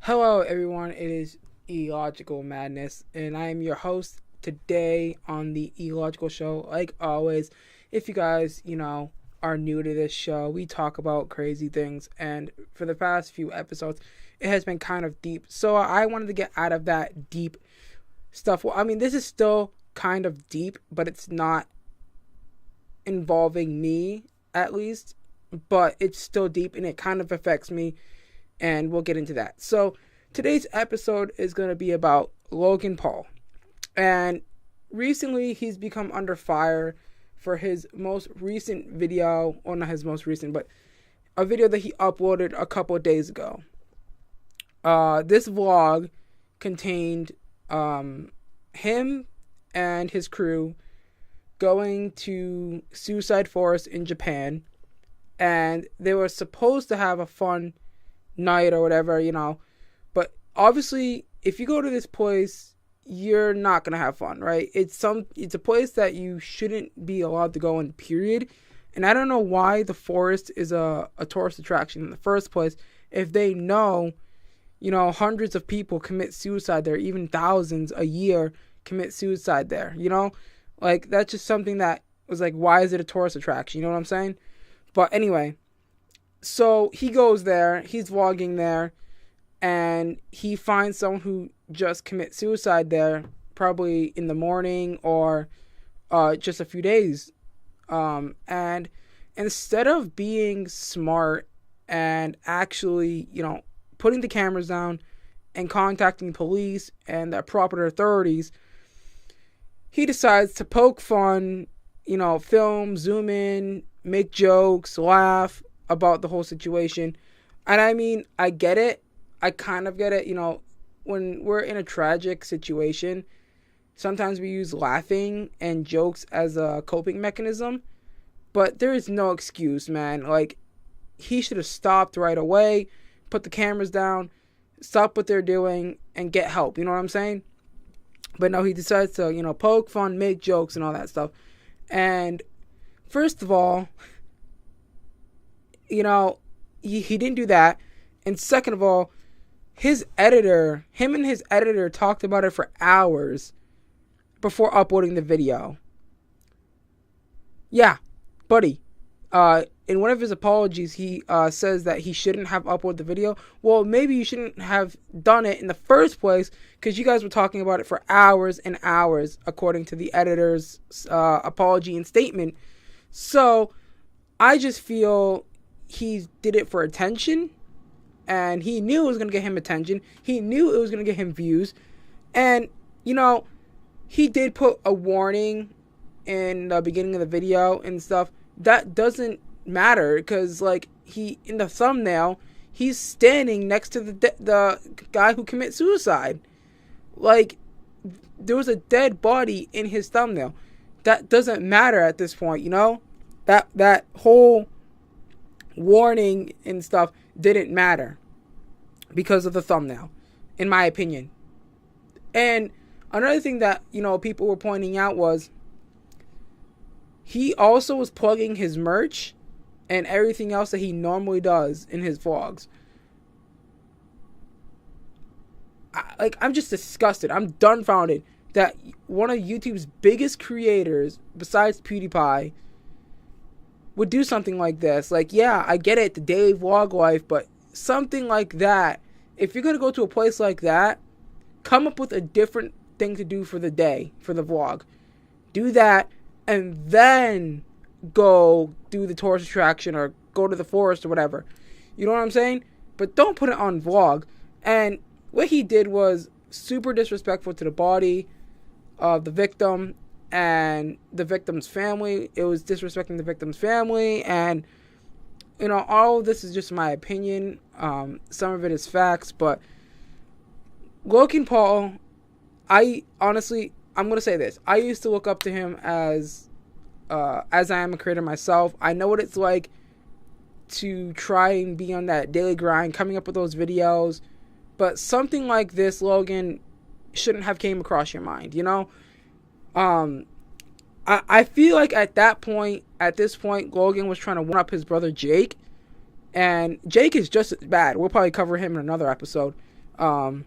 Hello, everyone. It is Illogical Madness, and I am your host today on the Illogical Show. Like always, if you guys, are new to this show, we talk about crazy things, and for the past few episodes, it has been kind of deep. So I wanted to get out of that deep stuff. Well, I mean, this is still kind of deep, but it's not involving me, at least, but it's still deep, and it kind of affects me. And we'll get into that. So today's episode is going to be about Logan Paul. And recently he's become under fire for his most recent video. Or not his most recent, but a video that he uploaded a couple of days ago. This vlog contained him and his crew going to Suicide Forest in Japan. And they were supposed to have a fun night or whatever, but obviously if you go to this place, you're not gonna have fun, right? It's a place that you shouldn't be allowed to go in, period. And I don't know why the forest is a tourist attraction in the first place if they know hundreds of people commit suicide there, even thousands a year commit suicide there. Like, that's just something that was like, why is it a tourist attraction? You know what I'm saying? But anyway, so he goes there, he's vlogging there, and he finds someone who just commit suicide there, probably in the morning or just a few days. And instead of being smart and actually, putting the cameras down and contacting police and the proper authorities, he decides to poke fun, film, zoom in, make jokes, laugh about the whole situation. And I mean, I get it. I kind of get it. When we're in a tragic situation, sometimes we use laughing and jokes as a coping mechanism. But there is no excuse, man. Like, he should have stopped right away, put the cameras down, stop what they're doing, and get help. You know what I'm saying? But no, he decides to, poke fun, make jokes, and all that stuff. And first of all, he didn't do that. And second of all, him and his editor talked about it for hours before uploading the video. Yeah, buddy. In one of his apologies, he says that he shouldn't have uploaded the video. Well, maybe you shouldn't have done it in the first place because you guys were talking about it for hours and hours, according to the editor's apology and statement. So I just feel he did it for attention, and he knew it was going to get him attention. He knew it was going to get him views. And, he did put a warning in the beginning of the video and stuff. That doesn't matter because, in the thumbnail, he's standing next to the guy who commits suicide. Like, there was a dead body in his thumbnail. That doesn't matter at this point, That whole warning and stuff didn't matter because of the thumbnail, in my opinion. And another thing that, people were pointing out was he also was plugging his merch and everything else that he normally does in his vlogs. I'm just disgusted. I'm dumbfounded that one of YouTube's biggest creators, besides PewDiePie, would do something like this. Like, yeah, I get it, the daily vlog life, but something like that. If you're going to go to a place like that, come up with a different thing to do for the day, for the vlog. Do that, and then go do the tourist attraction or go to the forest or whatever. You know what I'm saying? But don't put it on vlog. And what he did was super disrespectful to the body of the victim and the victim's family. It was disrespecting the victim's family, and all of this is just my opinion. Some of it is facts, but Logan Paul, I'm gonna say this. I used to look up to him as I am a creator myself. I know what it's like to try and be on that daily grind, coming up with those videos. But something like this, Logan, shouldn't have came across your mind, I feel like at this point, Logan was trying to one up his brother Jake. And Jake is just as bad. We'll probably cover him in another episode. You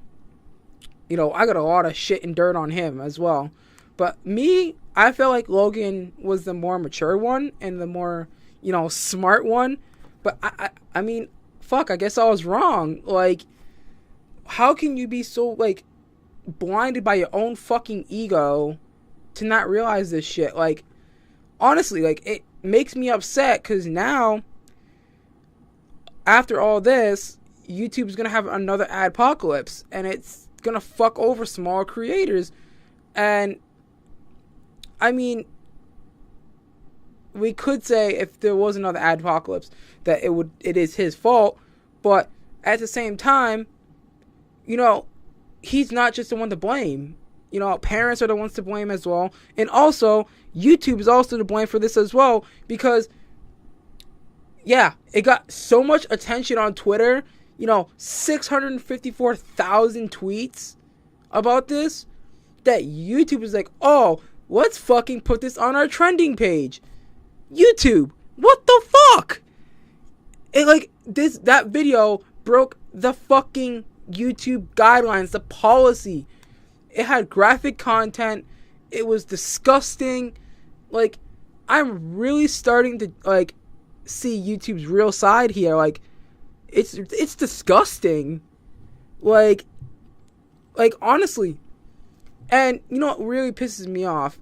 know, I got a lot of shit and dirt on him as well. But me, I feel like Logan was the more mature one and the more, you know, smart one. But I mean, fuck, I guess I was wrong. Like, how can you be so, like, blinded by your own fucking ego to not realize this shit? Like, honestly, like, it makes me upset because now, after all this, YouTube's gonna have another adpocalypse, and it's gonna fuck over small creators. And I mean, we could say if there was another adpocalypse that it is his fault, but at the same time, you know, he's not just the one to blame. You know, parents are the ones to blame as well, and also YouTube is also to blame for this as well, because yeah, it got so much attention on Twitter. You know, 654,000 tweets about this, that YouTube is like, oh, let's fucking put this on our trending page. YouTube, what the fuck? It, like, that video broke the fucking YouTube guidelines, the policy. It had graphic content. It was disgusting. Like, I'm really starting to, like, see YouTube's real side here. Like, it's disgusting. Like honestly. And you know what really pisses me off?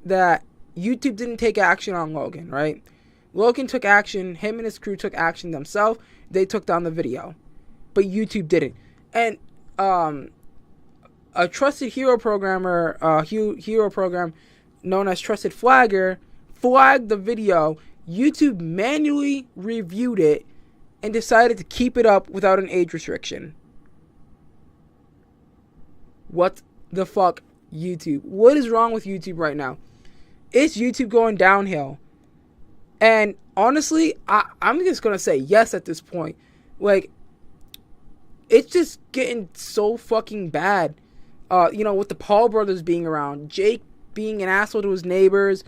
That YouTube didn't take action on Logan, right? Logan took action. Him and his crew took action themselves. They took down the video, but YouTube didn't. And a trusted hero programmer, hero program known as Trusted Flagger, flagged the video. YouTube manually reviewed it and decided to keep it up without an age restriction. What the fuck, YouTube? What is wrong with YouTube right now? Is YouTube going downhill? And honestly, I'm just going to say yes at this point. Like, it's just getting so fucking bad. You know, with the Paul brothers being around, Jake being an asshole to his neighbors,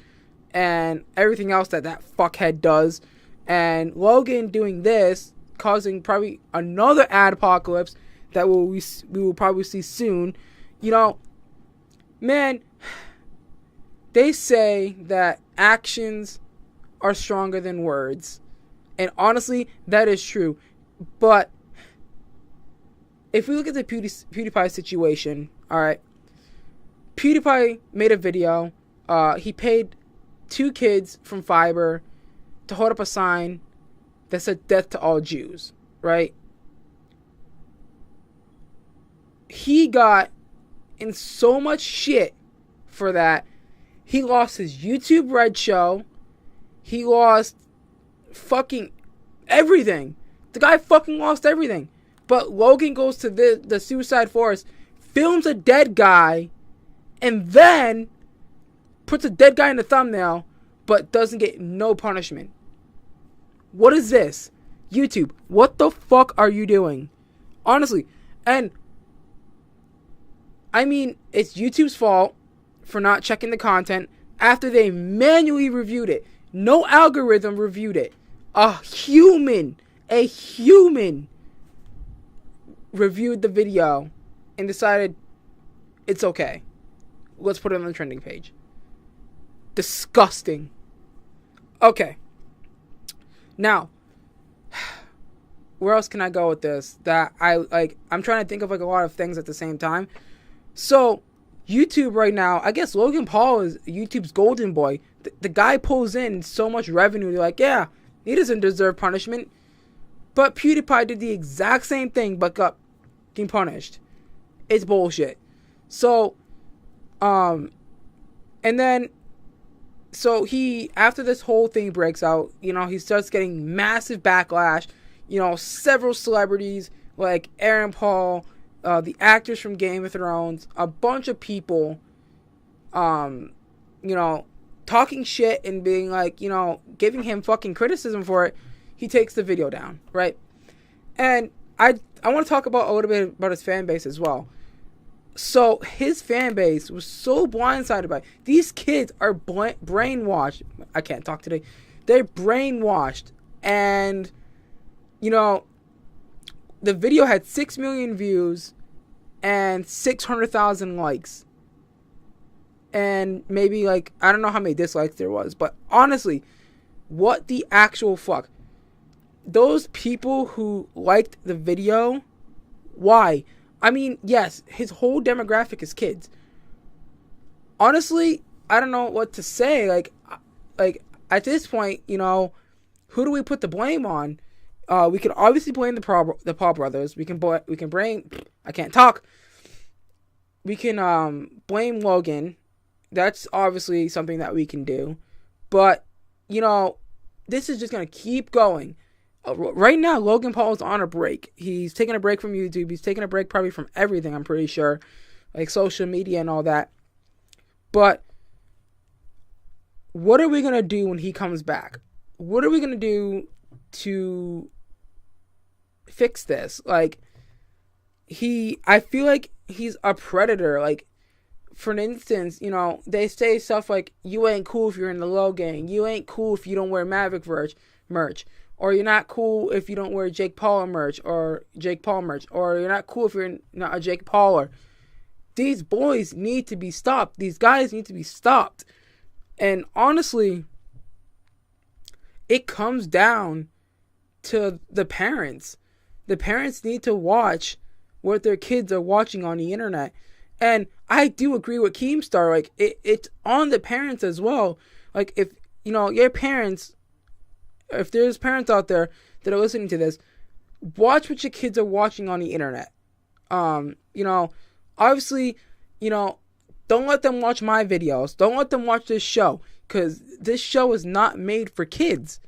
and everything else that fuckhead does. And Logan doing this, causing probably another adpocalypse that we will probably see soon. You know, man, they say that actions are stronger than words. And honestly, that is true. But if we look at the PewDiePie situation, alright, PewDiePie made a video. He paid 2 kids from Fiverr to hold up a sign that said death to all Jews, right? He got in so much shit for that. He lost his YouTube Red show. He lost fucking everything. The guy fucking lost everything. But Logan goes to the Suicide Forest, films a dead guy, and then puts a dead guy in the thumbnail, but doesn't get no punishment. What is this? YouTube, what the fuck are you doing? Honestly. And I mean, it's YouTube's fault for not checking the content after they manually reviewed it. No algorithm reviewed it. A human reviewed the video and decided it's okay. Let's put it on the trending page. Disgusting. Okay. Now, where else can I go with this? That I'm trying to think of like a lot of things at the same time. So, YouTube right now, I guess Logan Paul is YouTube's golden boy. The guy pulls in so much revenue. They're like, yeah, he doesn't deserve punishment. But PewDiePie did the exact same thing, but got getting punished. It's bullshit. So, and then, so he, after this whole thing breaks out, you know, he starts getting massive backlash. You know, several celebrities like Aaron Paul, the actors from Game of Thrones, a bunch of people, you know, talking shit and being like, you know, giving him fucking criticism for it. He takes the video down, right? And I want to talk about a little bit about his fan base as well. So his fan base was so blindsided by it. These kids are brainwashed. I can't talk today. They're brainwashed. And, you know, the video had 6 million views and 600,000 likes. And maybe, like, I don't know how many dislikes there was. But honestly, what the actual fuck? Those people who liked the video, why? I mean, yes, his whole demographic is kids. Honestly, I don't know what to say. Like at this point, you know, who do we put the blame on? We can obviously blame the Paul brothers. We can blame. I can't talk. We can blame Logan. That's obviously something that we can do. But, you know, this is just going to keep going. Right now, Logan Paul is on a break. He's taking a break from YouTube. He's taking a break probably from everything, I'm pretty sure. Like social media and all that. But what are we going to do when he comes back? What are we going to do to fix this? Like, I feel like he's a predator. Like, for instance, you know, they say stuff like, you ain't cool if you're in the Low gang. You ain't cool if you don't wear Maverick merch. Or you're not cool if you don't wear Jake Paul merch. Or Jake Paul merch. Or you're not cool if you're not a Jake Pauler. These boys need to be stopped. These guys need to be stopped. And honestly, it comes down to the parents. The parents need to watch what their kids are watching on the internet. And I do agree with Keemstar. Like, it's on the parents as well. Like, if, you know, your parents, if there's parents out there that are listening to this, watch what your kids are watching on the internet. You know, obviously, you know, don't let them watch my videos. Don't let them watch this show. Because this show is not made for kids.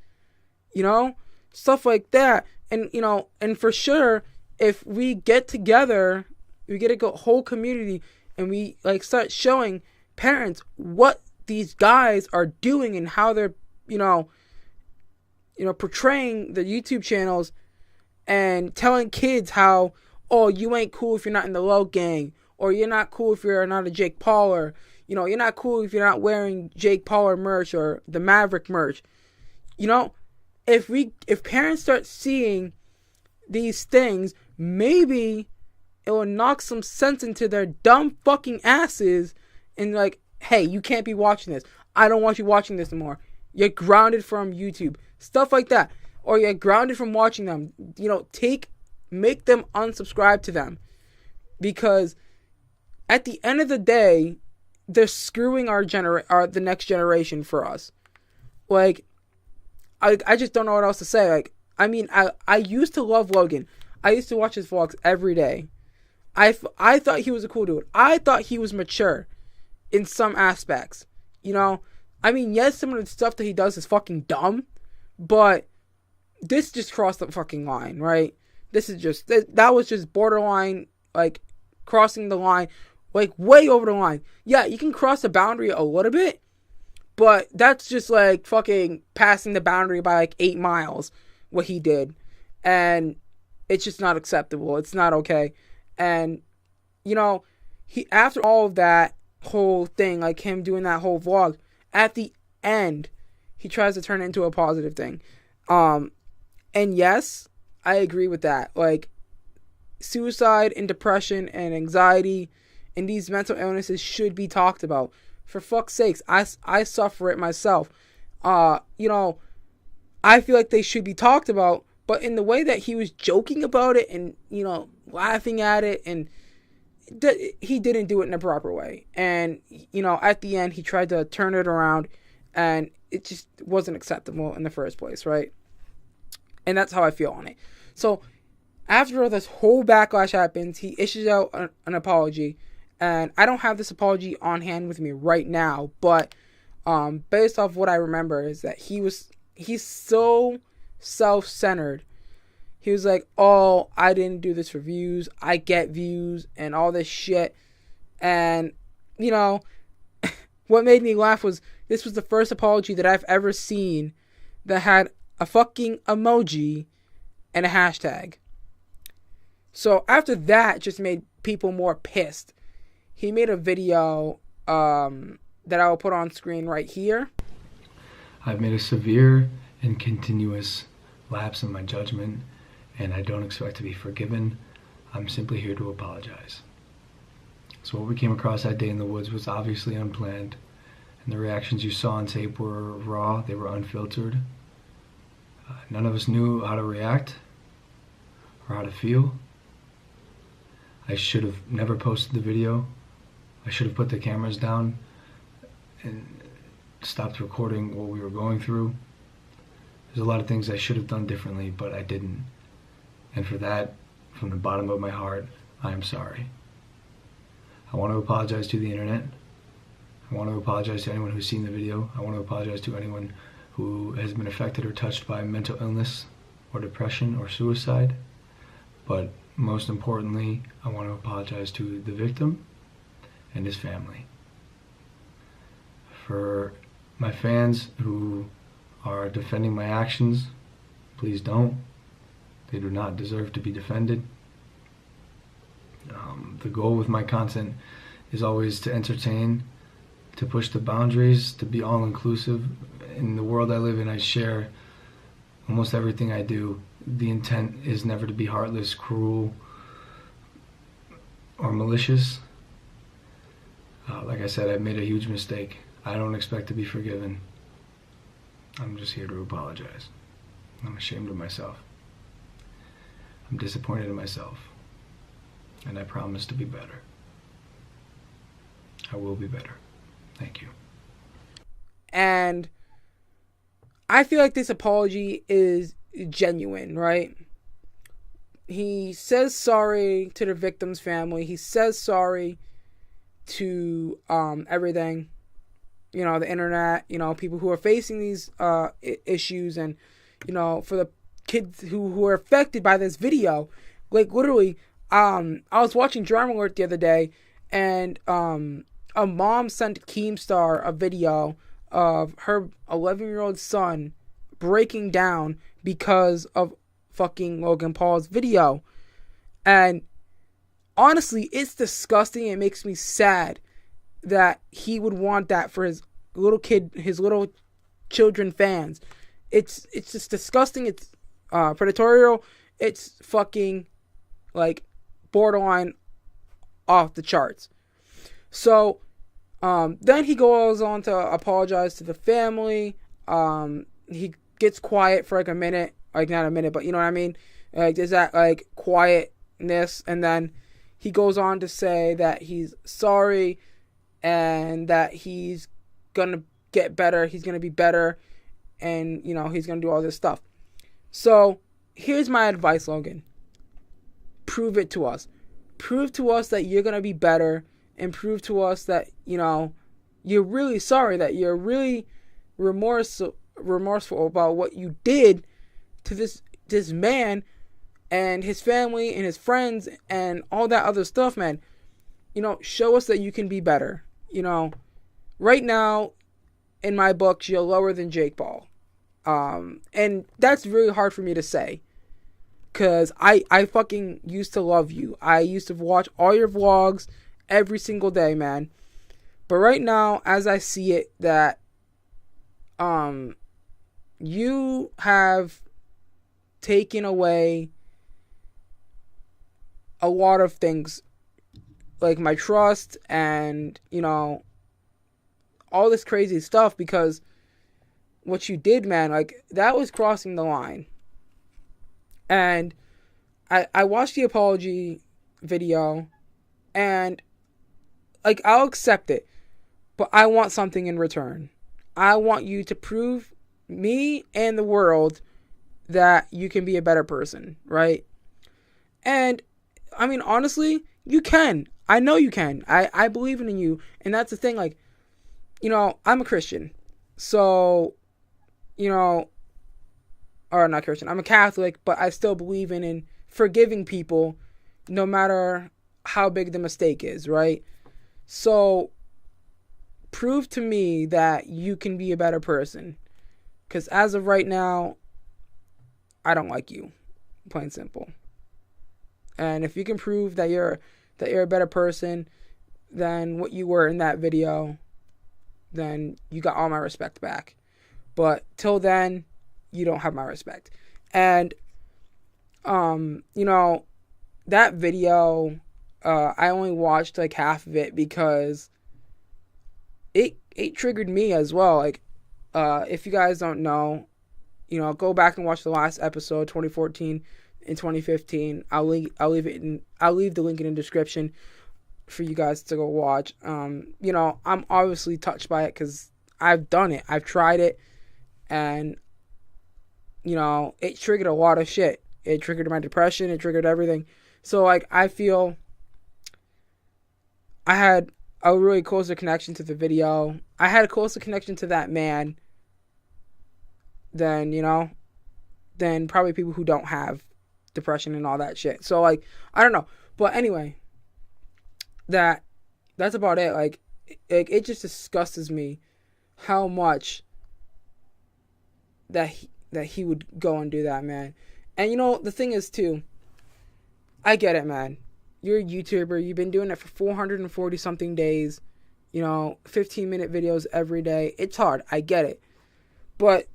You know? Stuff like that. And, you know, and for sure, if we get together, we get a whole community, and we like start showing parents what these guys are doing and how they're, you know, portraying the YouTube channels, and telling kids how, oh, you ain't cool if you're not in the Low gang, or you're not cool if you're not a Jake Pauler, you know, you're not cool if you're not wearing Jake Pauler merch or the Maverick merch. You know, if parents start seeing these things, maybe it will knock some sense into their dumb fucking asses, and like, hey, you can't be watching this. I don't want you watching this anymore. You're grounded from YouTube. Stuff like that. Or you're grounded from watching them. You know, make them unsubscribe to them. Because at the end of the day, they're screwing the next generation for us. Like, I just don't know what else to say. Like, I mean, I used to love Logan. I used to watch his vlogs every day. I thought he was a cool dude. I thought he was mature in some aspects. You know? I mean, yes, some of the stuff that he does is fucking dumb. But this just crossed the fucking line, right? That was just borderline, like, crossing the line. Like, way over the line. Yeah, you can cross the boundary a little bit. But that's just, like, fucking passing the boundary by, like, 8 miles. What he did. And it's just not acceptable. It's not okay. And, you know, after all of that whole thing, like him doing that whole vlog, at the end, he tries to turn it into a positive thing. And yes, I agree with that. Like, suicide and depression and anxiety and these mental illnesses should be talked about. For fuck's sakes, I suffer it myself. You know, I feel like they should be talked about, but in the way that he was joking about it and, you know, laughing at it, and he didn't do it in a proper way. And, you know, at the end, he tried to turn it around, and it just wasn't acceptable in the first place, right? And that's how I feel on it. So, after this whole backlash happens, he issues out an apology, and I don't have this apology on hand with me right now, but based off what I remember is that he's so self-centered. He was like, oh, I didn't do this for views. I get views and all this shit. And, you know, what made me laugh was this was the first apology that I've ever seen that had a fucking emoji and a hashtag. So after that, just made people more pissed. He made a video that I will put on screen right here. I've made a severe and continuous lapse in my judgment and I don't expect to be forgiven. I'm simply here to apologize. So what we came across that day in the woods was obviously unplanned, and the reactions you saw on tape were raw, they were unfiltered. None of us knew how to react or how to feel. I should have never posted the video. I should have put the cameras down and stopped recording what we were going through. There's a lot of things I should have done differently, but I didn't. And for that, from the bottom of my heart, I am sorry. I want to apologize to the internet. I want to apologize to anyone who's seen the video. I want to apologize to anyone who has been affected or touched by mental illness or depression or suicide. But most importantly, I want to apologize to the victim and his family. For my fans who are defending my actions, please don't. They do not deserve to be defended. The goal with my content is always to entertain, to push the boundaries, to be all-inclusive. In the world I live in, I share almost everything I do. The intent is never to be heartless, cruel, or malicious. Like I said, I've made a huge mistake. I don't expect to be forgiven. I'm just here to apologize. I'm ashamed of myself. I'm disappointed in myself. And I promise to be better. I will be better. Thank you. And I feel like this apology is genuine, right? He says sorry to the victim's family. He says sorry to everything. You know, the internet, you know, people who are facing these issues, and, you know, for the kids who are affected by this video. Like, literally, I was watching Drama Alert the other day, and a mom sent Keemstar a video of her 11-year-old son breaking down because of fucking Logan Paul's video. And honestly, it's disgusting. It makes me sad that he would want that for his little children fans. It's just disgusting. It's predatorial. It's fucking, like, borderline off the charts. So then he goes on to apologize to the family. He gets quiet for like a minute, like not a minute, but you know what I mean? Like, there's that like quietness, and then he goes on to say that he's sorry and that he's gonna get better, he's gonna be better, and you know, he's gonna do all this stuff. So here's my advice, Logan. Prove it to us. Prove to us that you're gonna be better, and prove to us that, you know, you're really sorry, that you're really remorseful about what you did to this man and his family and his friends and all that other stuff, man. You know, show us that you can be better. You know, right now, in my books, you're lower than Jake Paul. And that's really hard for me to say, because I fucking used to love you. I used to watch all your vlogs every single day, man. But right now, as I see it, that you have taken away a lot of things, like my trust and, you know, all this crazy stuff, because what you did, man, like, that was crossing the line. And I watched the apology video, and like, I'll accept it, but I want something in return. I want you to prove me and the world that you can be a better person, right? And I mean, honestly, you can. I know you can. I believe in you. And that's the thing, like, you know, I'm a Christian. So, you know, or not Christian, I'm a Catholic, but I still believe in forgiving people no matter how big the mistake is, right? So, prove to me that you can be a better person. Because as of right now, I don't like you. Plain and simple. And if you can prove that you're a better person than what you were in that video, then you got all my respect back. But till then, you don't have my respect. And You know, that video, I only watched like half of it because it triggered me as well. Like, if you guys don't know, you know, go back and watch the last episode, 2014 and 2015. I'll leave the link in the description for you guys to go watch. You know, I'm obviously touched by it because I've done it. I've tried it, and you know, it triggered a lot of shit. It triggered my depression. It triggered everything. So like, I feel I had a really closer connection to the video. I had a closer connection to that man than, you know, than probably people who don't have depression and all that shit. So like, I don't know. But anyway, that's about it. Like, it just disgusts me how much that he would go and do that, man. And you know, the thing is too, I get it, man. You're a YouTuber. You've been doing it for 440 something days. You know, 15-minute videos every day. It's hard. I get it. But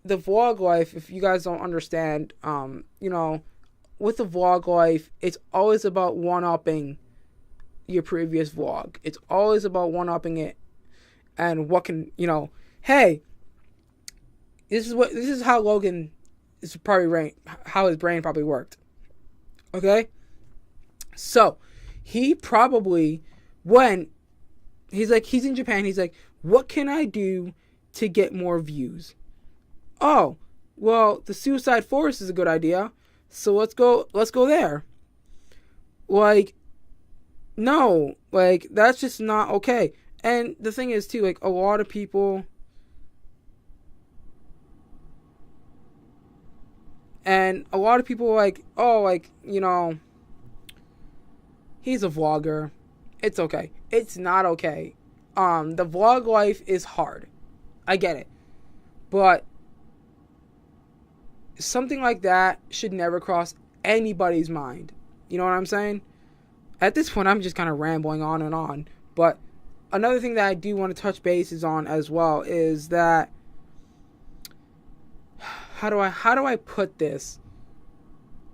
the vlog life, if you guys don't understand, you know, with the vlog life, it's always about one-upping your previous vlog. It's always about one-upping it. And what can, you know, hey, this is how Logan is probably how his brain probably worked. Okay? So, he probably, when he's in Japan, he's like, what can I do to get more views? Oh, well, the Suicide Forest is a good idea. So let's go there. Like, no, like, that's just not okay. And the thing is too, like, a lot of people, like, oh, like, you know, he's a vlogger. It's okay. It's not okay. The vlog life is hard. I get it. But something like that should never cross anybody's mind. You know what I'm saying? At this point, I'm just kind of rambling on and on. But another thing that I do want to touch bases on as well is that, how do I put this?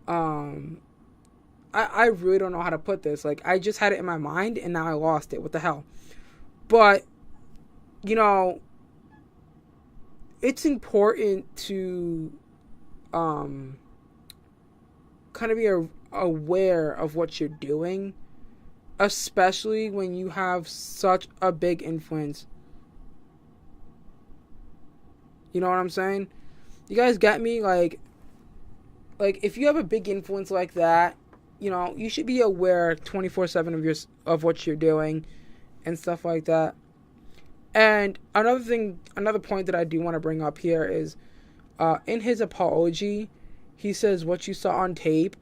I really don't know how to put this. Like, I just had it in my mind and now I lost it. What the hell? But, you know, it's important to kind of be aware of what you're doing, especially when you have such a big influence. You know what I'm saying? You guys get me? Like if you have a big influence like that, you know, you should be aware 24/7 of what you're doing and stuff like that. And another point that I do want to bring up here is, in his apology, he says what you saw on tape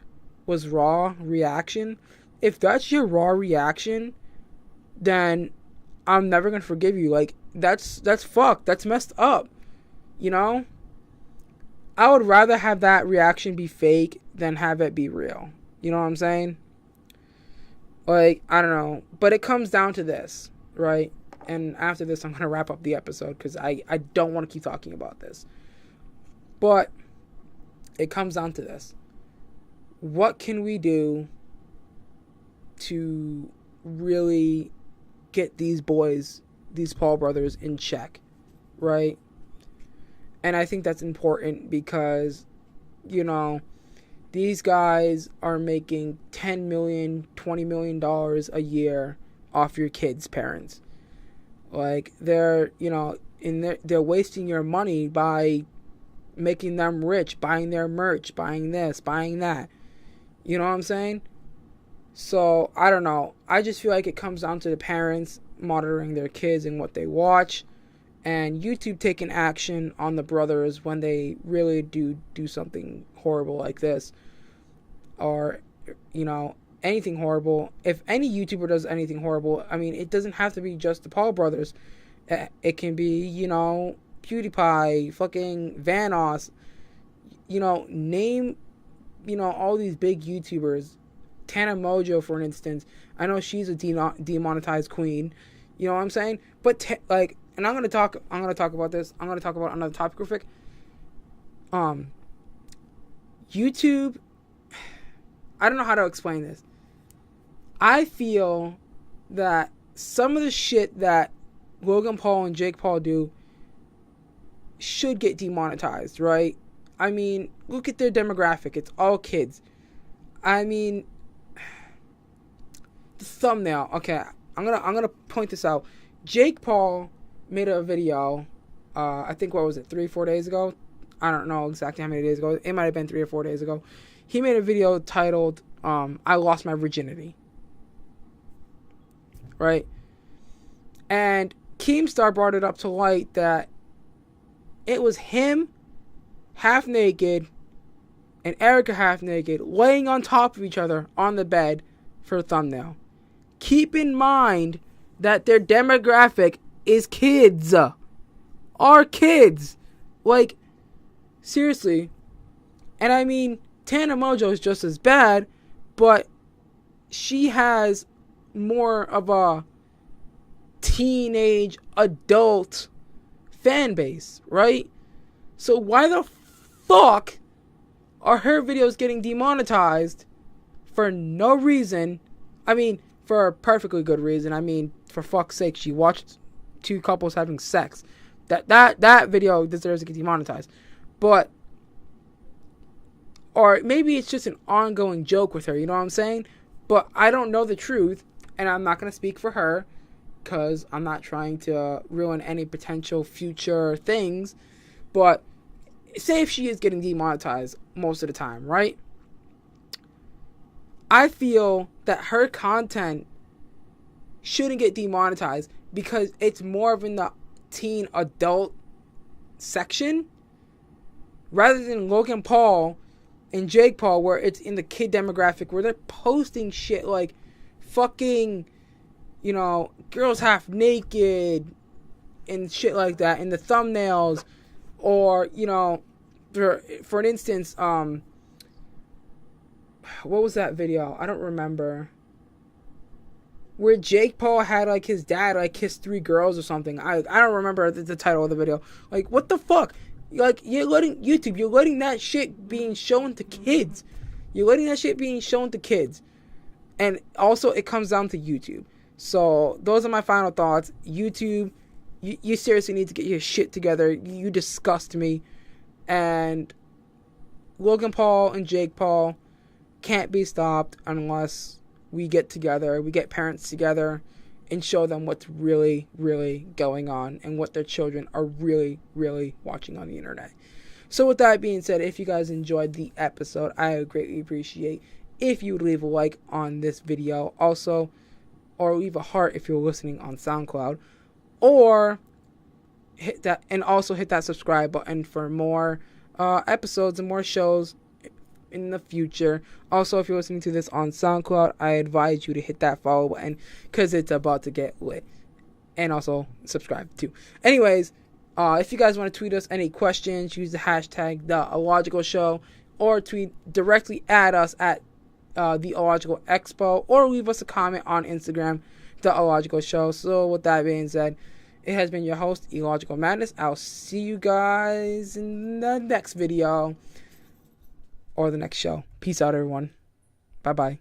was raw reaction. If that's your raw reaction, then I'm never gonna forgive you. Like, that's fucked. That's messed up. You know? I would rather have that reaction be fake than have it be real. You know what I'm saying? Like, I don't know. But it comes down to this, right? And after this, I'm going to wrap up the episode because I don't want to keep talking about this. But it comes down to this. What can we do to really get these boys, these Paul brothers, in check, right? And I think that's important because, you know, these guys are making $10 million, $20 million a year off your kids' parents. Like, they're, you know, they're wasting your money by making them rich, buying their merch, buying this, buying that. You know what I'm saying? So, I don't know. I just feel like it comes down to the parents monitoring their kids and what they watch, and YouTube taking action on the brothers when they really do something horrible like this, or, you know, anything horrible. If any YouTuber does anything horrible, I mean, it doesn't have to be just the Paul brothers. It can be, you know, PewDiePie, fucking Vanoss, you know, name, you know, all these big YouTubers. Tana Mojo, for instance. I know she's a demonetized queen. You know what I'm saying? But like, and I'm gonna talk about this. I'm gonna talk about another topic real quick. YouTube, I don't know how to explain this. I feel that some of the shit that Logan Paul and Jake Paul do should get demonetized, right? I mean, look at their demographic. It's all kids. I mean, the thumbnail. Okay, I'm gonna point this out. Jake Paul made a video. I think, what was it, 3-4 days ago? I don't know exactly how many days ago. It might have been 3 or 4 days ago. He made a video titled "I Lost My Virginity." Right? And Keemstar brought it up to light that it was him half naked and Erica half naked laying on top of each other on the bed for a thumbnail. Keep in mind that their demographic is kids. Are kids. Like, seriously. And I mean, Tana Mojo is just as bad, but she has more of a teenage adult fan base, right? So why the fuck are her videos getting demonetized for no reason? I mean, for a perfectly good reason. I mean, for fuck's sake, she watched two couples having sex. That video deserves to get demonetized. But, or maybe it's just an ongoing joke with her, you know what I'm saying? But I don't know the truth, and I'm not going to speak for her, because I'm not trying to ruin any potential future things. But say if she is getting demonetized most of the time, right? I feel that her content shouldn't get demonetized because it's more of in the teen adult section rather than Logan Paul and Jake Paul, where it's in the kid demographic, where they're posting shit like fucking, you know, girls half naked and shit like that in the thumbnails. Or, you know, for an instance, what was that video? I don't remember. Where Jake Paul had, like, his dad, like, kiss 3 girls or something. I don't remember the title of the video. Like, what the fuck? Like, you're letting that shit being shown to kids. You're letting that shit being shown to kids. And also, it comes down to YouTube. So, those are my final thoughts. YouTube, you seriously need to get your shit together. You disgust me. And Logan Paul and Jake Paul can't be stopped unless we get together, we get parents together and show them what's really, really going on and what their children are really, really watching on the internet. So with that being said, if you guys enjoyed the episode, I would greatly appreciate if you would leave a like on this video. Also, or leave a heart if you're listening on SoundCloud. Or hit that, and also hit that subscribe button for more episodes and more shows in the future. Also, if you're listening to this on SoundCloud, I advise you to hit that follow button because it's about to get lit. And also subscribe too. Anyways, if you guys want to tweet us any questions, use the hashtag The Illogical Show, or tweet directly at us at The Illogical Expo, or leave us a comment on Instagram, The Illogical Show. So with that being said, it has been your host, Illogical Madness. I'll see you guys in the next video or the next show. Peace out, everyone. Bye-bye.